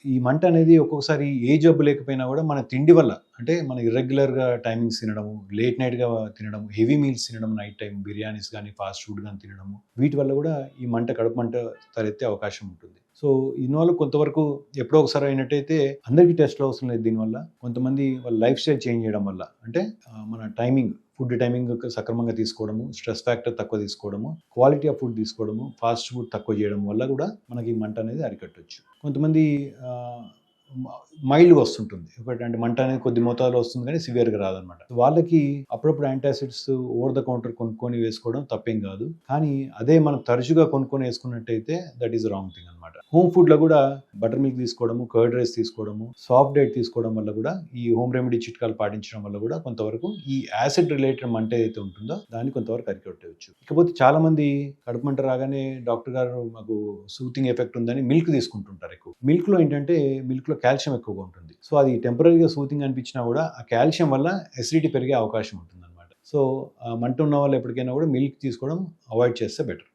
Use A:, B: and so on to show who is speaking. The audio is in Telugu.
A: ఈ మంట అనేది ఒక్కొక్కసారి ఏ జబ్బు లేకపోయినా కూడా మన తిండి వల్ల, అంటే మన ఇర్రెగ్యులర్‌గా టైమింగ్స్ తినడము, లేట్ నైట్‌గా తినడం, హెవీ మీల్స్ తినడం, నైట్ టైమ్ బిర్యానీస్ గానీ, ఫాస్ట్ ఫుడ్ గానీ తినడము, వీటి వల్ల కూడా ఈ కడుపు మంట తలెత్తే అవకాశం ఉంటుంది. సో, ఇన్వాల్వ్ కొంతవరకు ఎప్పుడో ఒకసారి అయినట్టయితే అందరికీ టెస్ట్‌లు అవసరం లేదు దీనివల్ల. కొంతమంది వాళ్ళ లైఫ్ స్టైల్ చేంజ్ చేయడం వల్ల, అంటే మన ఫుడ్ టైమింగ్ సక్రమంగా తీసుకోవడము, స్ట్రెస్ ఫ్యాక్టర్ తక్కువ తీసుకోవడము, క్వాలిటీ ఆఫ్ ఫుడ్ తీసుకోవడము, ఫాస్ట్ ఫుడ్ తక్కువ చేయడం వల్ల కూడా మనకి ఈ మంట అనేది అరికట్టొచ్చు. కొంతమంది మైల్డ్‌గా వస్తుంటుంది. అంటే మంట అనేది కొద్ది మోతాదులో వస్తుంది కానీ సివియర్‌గా రాదనమాట. వాళ్ళకి అప్పుడప్పుడు యాంటాసిడ్స్ ఓవర్ ద కౌంటర్ కొనుక్కొని వేసుకోవడం తప్పేం కాదు. కానీ అదే మనం తరచుగా కొనుక్కొని వేసుకున్నట్టయితే దట్ ఈస్ రాంగ్ థింగ్ అనమాట. హోమ్ ఫుడ్‌లో కూడా బటర్ మిల్క్ తీసుకోవడము, కర్డ్ రైస్ తీసుకోవడము, సాఫ్ట్ డైట్ తీసుకోవడం వల్ల కూడా, ఈ హోమ్ రెమెడీ చిట్కాలు పాటించడం వల్ల కూడా కొంతవరకు ఈ యాసిడ్ రిలేటెడ్ మంట ఏదైతే ఉంటుందో దాన్ని కొంతవరకు అరికట్టవచ్చు. ఇకపోతే చాలా మంది కడుపు మంట రాగానే డాక్టర్ గారు మాకు సూతింగ్ ఎఫెక్ట్ ఉందని మిల్క్ తీసుకుంటుంటారు ఎక్కువ. మిల్క్‌లో కాల్షియం ఎక్కువగా ఉంటుంది. సో, అది టెంపరరీగా సూతింగ్ అనిపించినా కూడా ఆ కాల్షియం వల్ల అసిడిటీ పెరిగే అవకాశం ఉంటుందన్నమాట. సో, మంట ఉన్న వాళ్ళు ఎప్పటికైనా కూడా మిల్క్ తీసుకోవడం అవాయిడ్ చేస్తే బెటర్.